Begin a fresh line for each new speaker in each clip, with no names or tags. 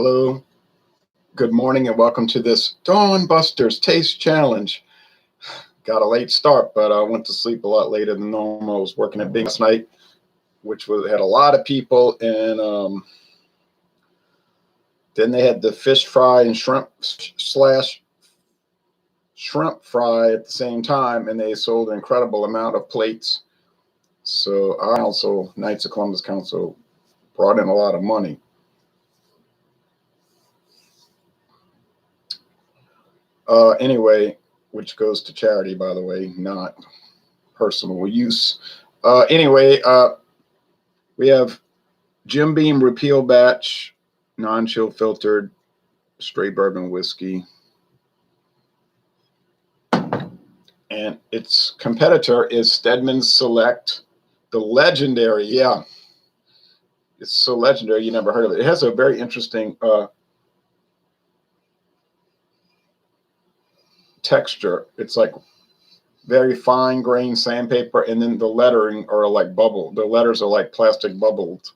Hello, good morning, and welcome to this Dawn Busters Taste Challenge. Got a late start, but I went to sleep a lot later than normal. I was working at Beam last night, which had a lot of people, and then they had the fish fry and shrimp fry at the same time, and they sold an incredible amount of plates. So I also, Knights of Columbus Council, brought in a lot of money. Anyway, which goes to charity, by the way, not personal use. Anyway, we have Beam Repeal Batch, non-chill filtered, straight bourbon whiskey. And its competitor is Stedman Select, the legendary, yeah. It's so legendary, you never heard of it. It has a very interesting texture. It's like very fine grain sandpaper, and then the lettering are like bubble. The letters are like plastic bubbled.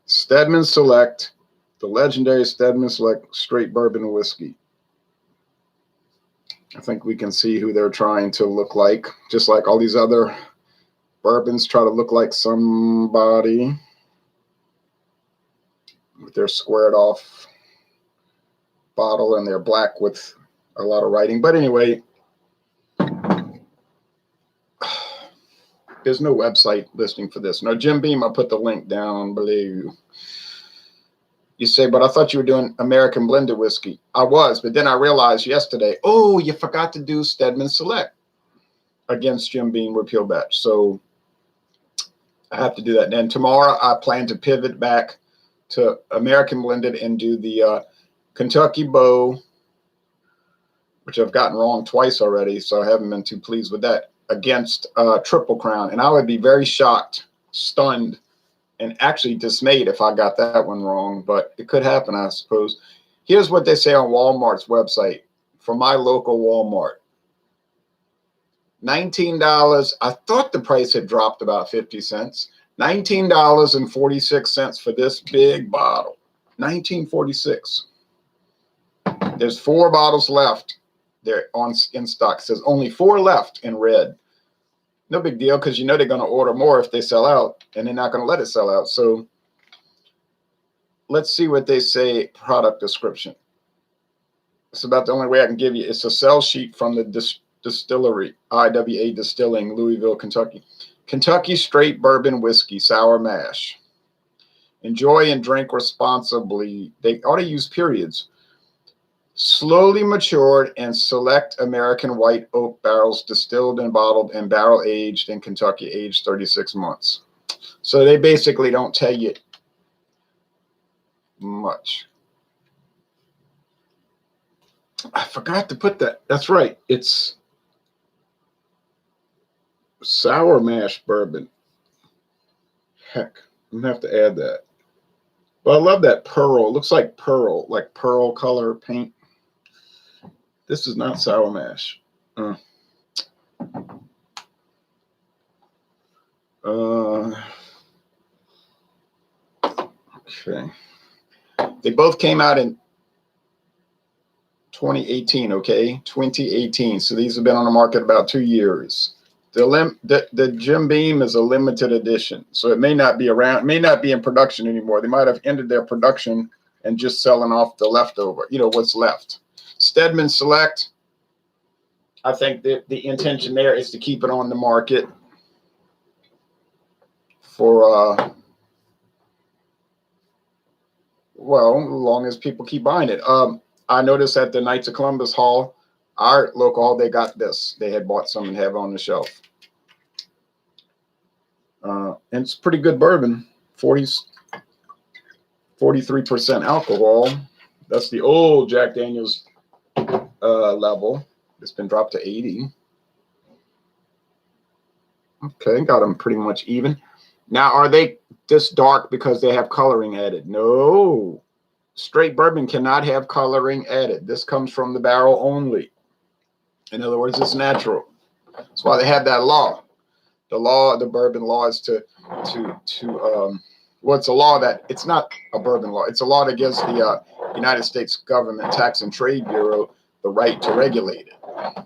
Stedman Select, the legendary Stedman Select straight bourbon whiskey. I think we can see who they're trying to look like, just like all these other bourbons try to look like somebody with their squared off bottle, and they're black with a lot of writing. But anyway, there's no website listing for this. No, Jim Beam, I put the link down below. You say, but I thought you were doing American blended whiskey. I was, but then I realized yesterday, oh, you forgot to do Stedman Select against Jim Beam Repeal Batch. So I have to do that. And tomorrow I plan to pivot back to American blended and do the Kentucky Bow, which I've gotten wrong twice already, so I haven't been too pleased with that, against Triple Crown. And I would be very shocked, stunned, and actually dismayed if I got that one wrong, but it could happen, I suppose. Here's what they say on Walmart's website for my local Walmart. $19. I thought the price had dropped about 50 cents. $19.46 for this big bottle. $19.46. There's 4 bottles left. They're in stock. It says only 4 left in red. No big deal, because you know they're going to order more if they sell out, and they're not going to let it sell out. So let's see what they say. Product description. It's about the only way I can give you. It's a sell sheet from the distillery, IWA Distilling, Louisville, Kentucky. Kentucky straight bourbon whiskey, sour mash. Enjoy and drink responsibly. They ought to use periods. Slowly matured and select American white oak barrels, distilled and bottled and barrel aged in Kentucky, aged 36 months. So they basically don't tell you much. I forgot to put that. That's right. It's sour mash bourbon. Heck, I'm going to have to add that. But I love that pearl. It looks like pearl color paint. This is not sour mash. Okay. They both came out in 2018, okay? 2018. So these have been on the market about 2 years. The Jim Beam is a limited edition. So it may not be around, may not be in production anymore. They might have ended their production and just selling off the leftover, you know, what's left. Stedman Select, I think that the intention there is to keep it on the market for, well, as long as people keep buying it. I noticed at the Knights of Columbus Hall, our local hall, they got this. They had bought some and have it on the shelf. And it's pretty good bourbon, 43% alcohol. That's the old Jack Daniels level. It's been dropped to 80. Okay, got them pretty much even. Now, are they this dark because they have coloring added? No. Straight bourbon cannot have coloring added. This comes from the barrel only. In other words, it's natural. That's why they have that law. The law, the bourbon law, is to Well, it's a law that it's not a bourbon law. It's a law that gives the United States Government Tax and Trade Bureau the right to regulate it.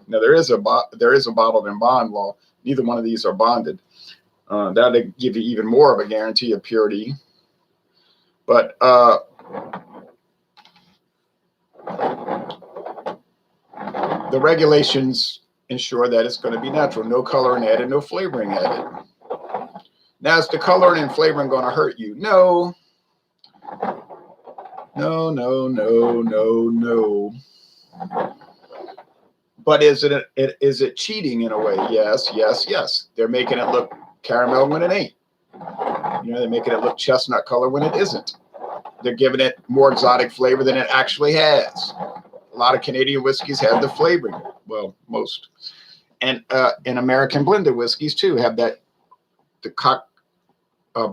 Now there is a bottled and bond law. Neither one of these are bonded. That'll give you even more of a guarantee of purity. But the regulations ensure that it's going to be natural. No coloring added, no flavoring added. Now, is the coloring and flavoring going to hurt you? No. No, no, no, no, no. But is it cheating in a way? Yes, yes, yes. They're making it look caramel when it ain't. You know, they're making it look chestnut color when it isn't. They're giving it more exotic flavor than it actually has. A lot of Canadian whiskeys have the flavoring. Well, most. And American blended whiskeys too have that, the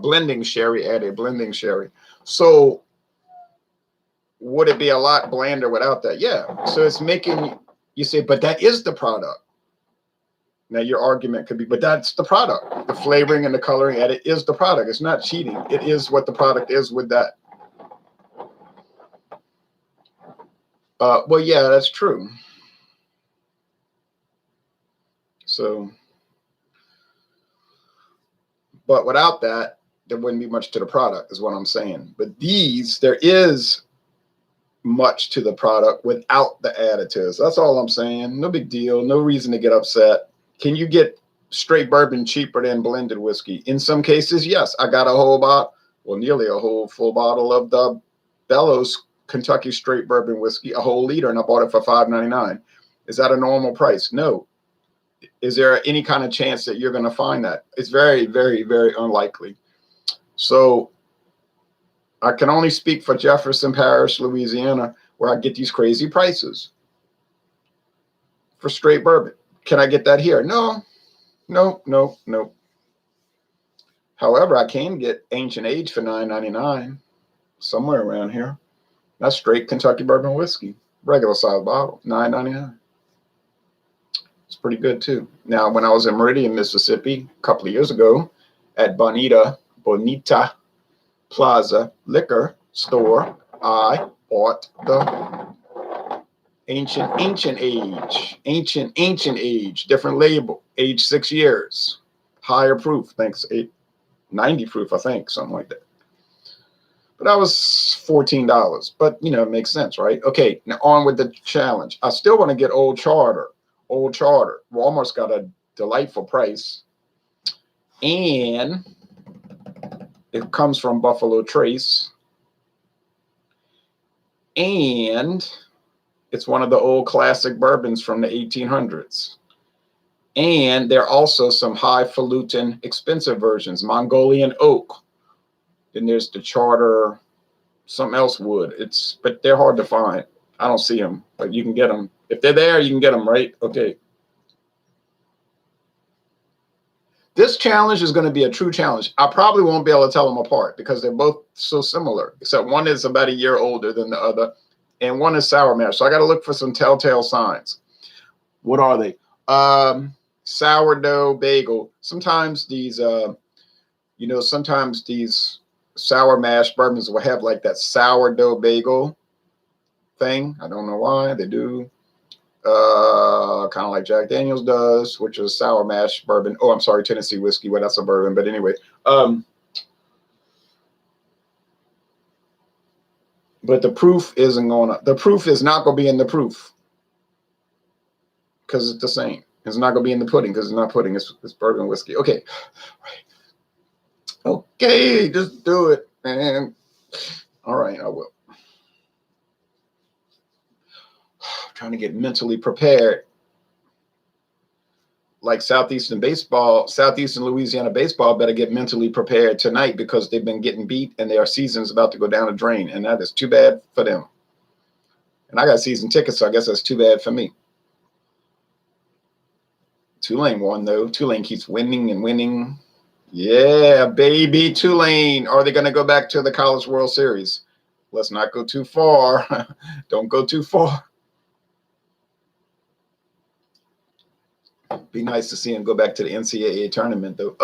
blending sherry, add a blending sherry. So would it be a lot blander without that? Yeah. So it's making you say, but that is the product. Now your argument could be, but that's the product. The flavoring and the coloring added is the product. It's not cheating. It is what the product is with that. Well, yeah, that's true. So, but without that, there wouldn't be much to the product, is what I'm saying. But these, there is much to the product without the additives. That's all I'm saying. No big deal. No reason to get upset. Can you get straight bourbon cheaper than blended whiskey? In some cases, yes. I got a whole bottle, well, nearly a whole full bottle of the Bellows Kentucky straight bourbon whiskey, a whole liter, and I bought it for $5.99. Is that a normal price? No. Is there any kind of chance that you're going to find that? It's very, very, very unlikely. So I can only speak for Jefferson Parish, Louisiana, where I get these crazy prices for straight bourbon. Can I get that here? No, no, no, no. However, I can get Ancient Age for $9.99 somewhere around here. That's straight Kentucky bourbon whiskey, regular size bottle, $9.99. It's pretty good too. Now, when I was in Meridian, Mississippi, a couple of years ago, at Bonita Plaza Liquor Store, I bought the Ancient Age, different label, age 6 years, higher proof, thanks, 90 proof, I think, something like that. But that was $14. But, you know, it makes sense, right? Okay, now on with the challenge. I still want to get Old Charter. Walmart's got a delightful price. And it comes from Buffalo Trace. And it's one of the old classic bourbons from the 1800s. And there are also some highfalutin expensive versions, Mongolian oak. Then there's the Charter, something else wood. But they're hard to find. I don't see them, but you can get them. If they're there, you can get them, right? Okay. This challenge is going to be a true challenge. I probably won't be able to tell them apart because they're both so similar, except one is about a year older than the other, and one is sour mash. So I got to look for some telltale signs. What are they? Sourdough bagel. Sometimes these, sometimes these sour mash bourbons will have like that sourdough bagel thing. I don't know why they do. Kind of like Jack Daniels does, which is sour mash bourbon. Oh, I'm sorry, Tennessee whiskey. Well, that's a bourbon, but anyway. But the proof isn't going to. The proof is not going to be in the proof because it's the same. It's not going to be in the pudding because it's not pudding. It's bourbon whiskey. Okay, right. Okay, just do it, man. All right, I will. I'm trying to get mentally prepared. Like Southeastern Louisiana baseball better get mentally prepared tonight because they've been getting beat and their season's about to go down the drain. And that is too bad for them. And I got season tickets, so I guess that's too bad for me. Tulane won, though. Tulane keeps winning and winning. Yeah, baby, Tulane. Are they going to go back to the College World Series? Let's not go too far. Don't go too far. Be nice to see him go back to the NCAA tournament, though.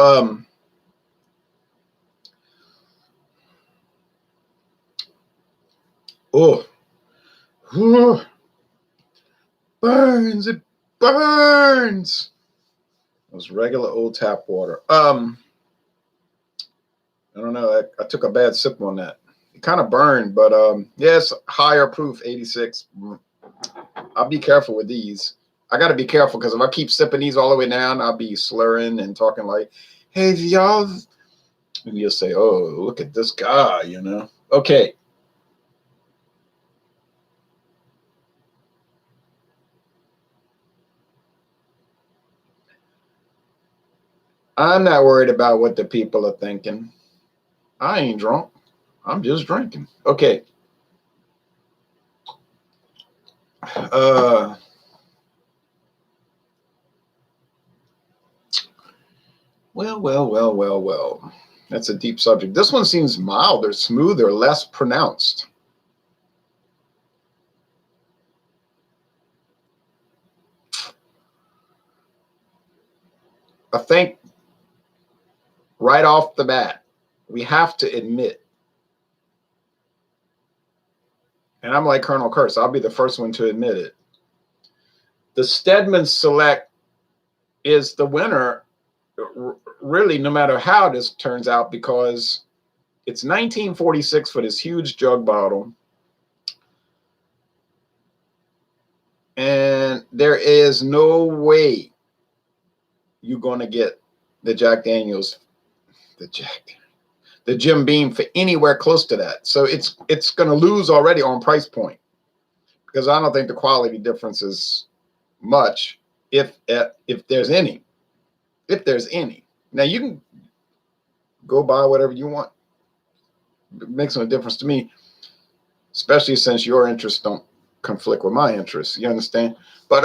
Oh, burns. It burns. It was regular old tap water. I don't know. I took a bad sip on that. It kind of burned, but yes, higher proof, 86. I'll be careful with these. I got to be careful because if I keep sipping these all the way down, I'll be slurring and talking like, hey, y'all. And you'll say, oh, look at this guy, you know. Okay. I'm not worried about what the people are thinking. I ain't drunk. I'm just drinking. Okay. Well. That's a deep subject. This one seems milder, smoother, less pronounced. I think right off the bat, we have to admit, and I'm like Colonel Kurtz, I'll be the first one to admit it. The Stedman Select is the winner, really, no matter how this turns out, because it's 1946 for this huge jug bottle. And there is no way you're going to get the Jack Daniels, the Jim Beam for anywhere close to that. So it's going to lose already on price point, because I don't think the quality difference is much, if there's any. If there's any. Now you can go buy whatever you want. It makes no difference to me, especially since your interests don't conflict with my interests. You understand? But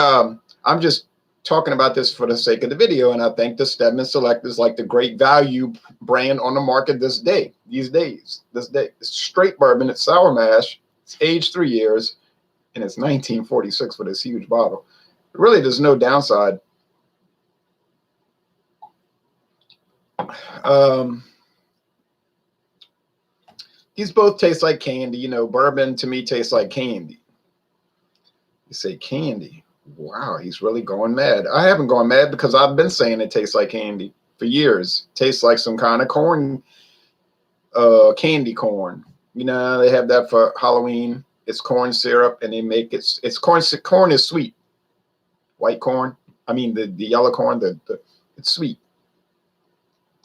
I'm just talking about this for the sake of the video, and I think the Stedman Select is like the great value brand on the market these days. It's straight bourbon, it's sour mash, it's aged 3 years, and it's 1946 for this huge bottle. Really, there's no downside. These both taste like candy. You know, bourbon to me tastes like candy. You say candy. Wow, he's really going mad. I haven't gone mad because I've been saying it tastes like candy for years. Tastes like some kind of corn, candy corn. You know, they have that for Halloween. It's corn syrup, and they make it's corn. Corn is sweet. White corn. I mean, the yellow corn. It's sweet.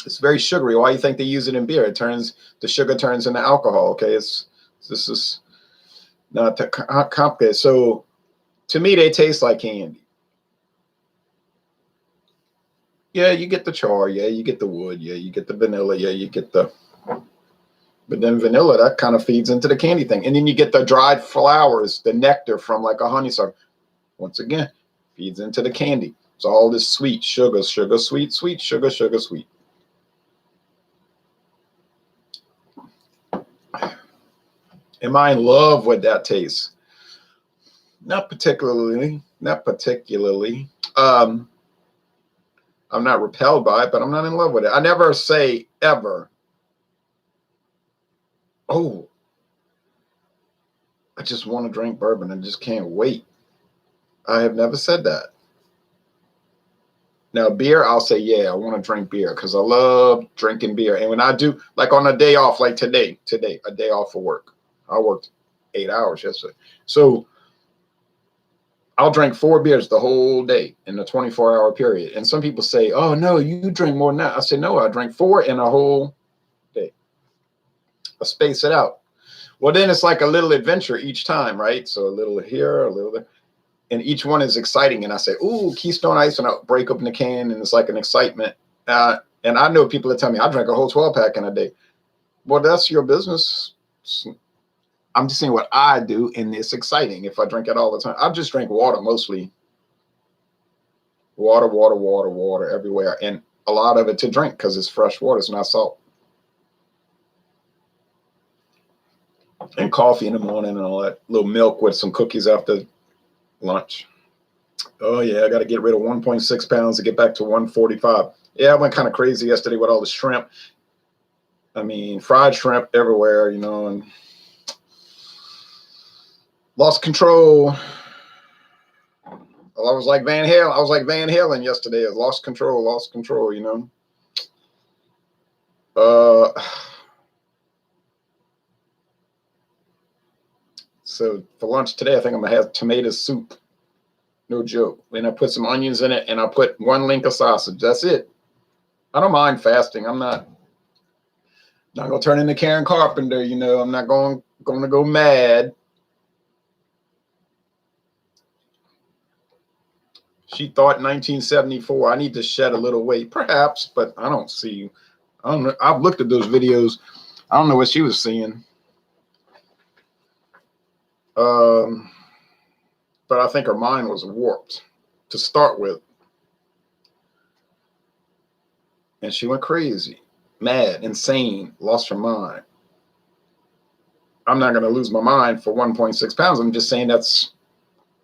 It's very sugary. Why do you think they use it in beer? The sugar turns into alcohol. Okay, this is not complicated. So to me, they taste like candy. Yeah, you get the char. Yeah, you get the wood. Yeah, you get the vanilla. Yeah, you get the. But then vanilla, that kind of feeds into the candy thing. And then you get the dried flowers, the nectar from like a honeysuckle. Once again, feeds into the candy. It's all this sweet sugar, sweet, sugar, sweet. Am I in love with that taste? Not particularly. I'm not repelled by it, but I'm not in love with it. I never say ever, oh, I just want to drink bourbon and just can't wait. I have never said that. Now, beer, I'll say, yeah, I want to drink beer because I love drinking beer. And when I do, like on a day off, like today, a day off for work. I worked 8 hours yesterday. So I'll drink 4 beers the whole day in a 24-hour period. And some people say, oh, no, you drink more than that. I say, no, I drink 4 in a whole day. I space it out. Well, then it's like a little adventure each time, right? So a little here, a little there. And each one is exciting. And I say, ooh, Keystone Ice, and I'll break open the can, and it's like an excitement. And I know people that tell me I drink a whole 12-pack in a day. Well, that's your business. I'm just saying what I do, and it's exciting if I drink it all the time. I just drink water mostly. Water everywhere. And a lot of it to drink because it's fresh water. It's not salt. And coffee in the morning and all that. Little milk with some cookies after lunch. Oh, yeah, I got to get rid of 1.6 pounds to get back to 145. Yeah, I went kind of crazy yesterday with all the shrimp. I mean, fried shrimp everywhere, you know, and Lost control. Well, I was like Van Halen. I was like Van Halen yesterday. I lost control, you know. So for lunch today, I think I'm gonna have tomato soup. No joke. And I put some onions in it, and I put 1 link of sausage. That's it. I don't mind fasting. I'm not gonna turn into Karen Carpenter, you know. I'm not going to go mad. She thought 1974 I need to shed a little weight, perhaps, but I don't see. I don't know. I've looked at those videos. I don't know what she was seeing. But I think her mind was warped to start with, and she went crazy, mad, insane, lost her mind. I'm not going to lose my mind for 1.6 pounds. I'm just saying that's,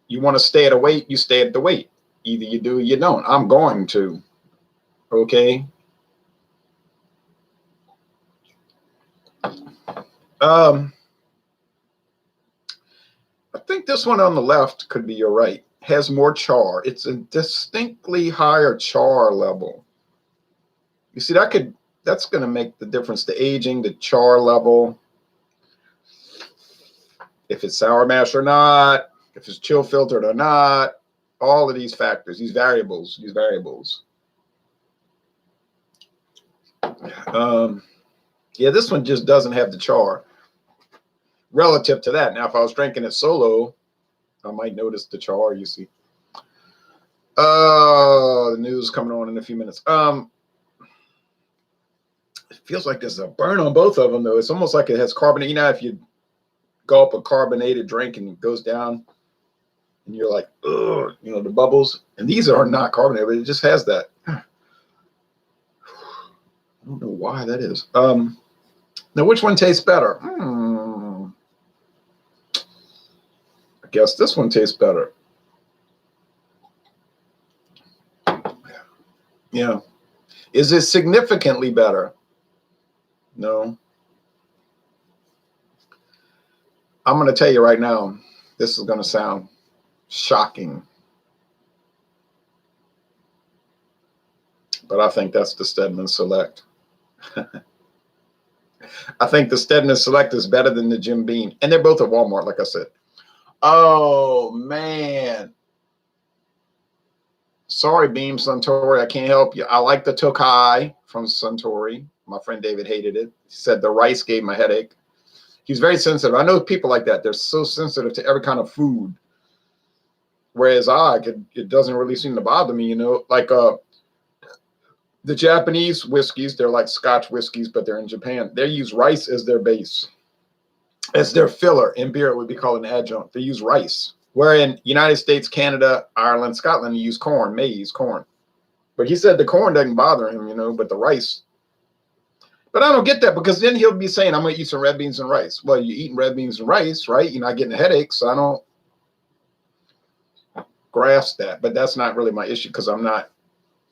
you want to stay at a weight, you stay at the weight. Either you do or you don't. I'm going to. Okay. I think this one on the left could be your right. Has more char. It's a distinctly higher char level. You see, that's going to make the difference. The aging, the char level. If it's sour mash or not, if it's chill filtered or not, all of these factors, these variables. Yeah, this one just doesn't have the char relative to that. Now, if I was drinking it solo, I might notice the char, you see. The news coming on in a few minutes. It feels like there's a burn on both of them, though. It's almost like it has carbonate. You know, if you gulp a carbonated drink and it goes down, and you're like, ugh, you know, the bubbles. And these are not carbonated, but it just has that. I don't know why that is. Now, which one tastes better? I guess this one tastes better. Yeah. Is it significantly better? No. I'm going to tell you right now, this is going to sound shocking. But I think that's the Stedman Select. I think the Stedman Select is better than the Jim Beam. And they're both at Walmart, like I said. Oh, man. Sorry, Beam-Suntory. I can't help you. I like the Tokai from Suntory. My friend David hated it. He said the rice gave him a headache. He's very sensitive. I know people like that. They're so sensitive to every kind of food. Whereas it doesn't really seem to bother me, you know. Like the Japanese whiskeys, they're like Scotch whiskeys, but they're in Japan. They use rice as their base, as their filler. In beer, it would be called an adjunct. They use rice. Where in United States, Canada, Ireland, Scotland, you use corn, maize, corn. But he said the corn doesn't bother him, you know, but the rice. But I don't get that, because then he'll be saying, I'm going to eat some red beans and rice. Well, you're eating red beans and rice, right? You're not getting a headache, so I don't grasp that. But that's not really my issue, because I'm not,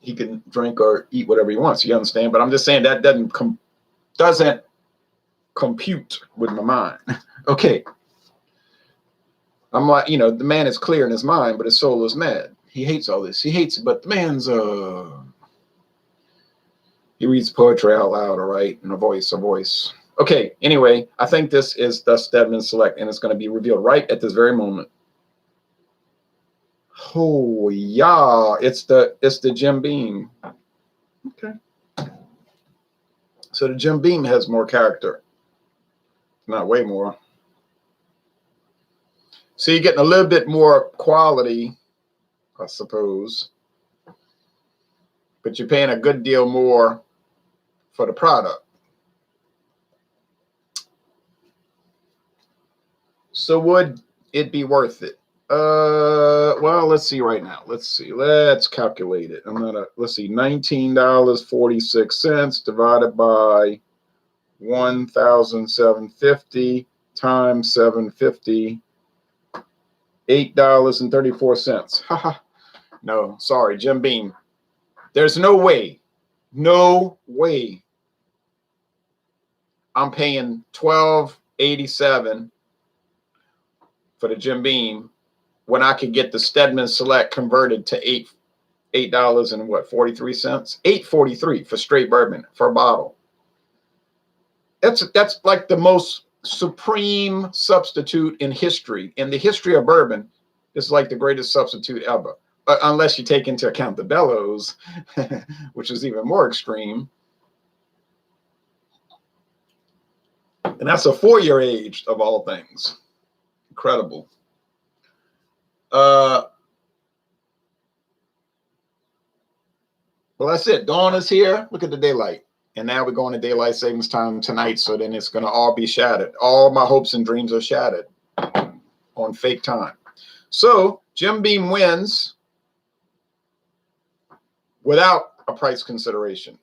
he can drink or eat whatever he wants, you understand? But I'm just saying that doesn't compute with my mind. Okay. I'm like, you know, the man is clear in his mind, but his soul is mad. He hates all this. He hates it, but the man's he reads poetry out loud, all right, in a voice. Okay, anyway, I think this is the Stedman Select, and it's going to be revealed right at this very moment. Oh yeah, it's the Jim Beam. Okay. So the Jim Beam has more character. Not way more. So you're getting a little bit more quality, I suppose. But you're paying a good deal more for the product. So would it be worth it? Well, let's see right now. Let's calculate it. Let's see, $19.46 divided by 1,750 times 750, $8.34. Haha. No, sorry, Jim Beam. There's no way I'm paying $12.87 for the Jim Beam when I could get the Stedman Select converted to $8 and what, 43 cents? $8.43 for straight bourbon for a bottle. That's like the most supreme substitute in history. In the history of bourbon, it's like the greatest substitute ever. Unless you take into account the bellows, which is even more extreme. And that's a 4-year aged of all things. Incredible. Well, that's it. Dawn is here. Look at the daylight. And now we're going to daylight savings time tonight. So then it's going to all be shattered. All my hopes and dreams are shattered on fake time. So Jim Beam wins without a price consideration.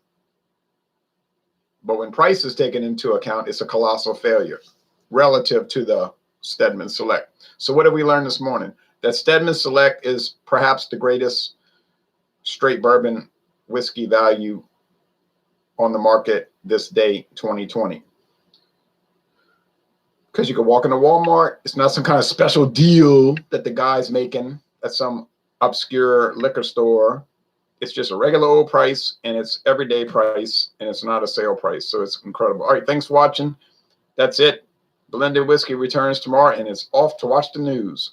But when price is taken into account, it's a colossal failure relative to the Stedman Select. So what did we learn this morning? That Stedman Select is perhaps the greatest straight bourbon whiskey value on the market this day, 2020. Because you can walk into Walmart. It's not some kind of special deal that the guy's making at some obscure liquor store. It's just a regular old price, and it's everyday price, and it's not a sale price. So it's incredible. All right, thanks for watching. That's it. Blended Whiskey returns tomorrow, and it's off to watch the news.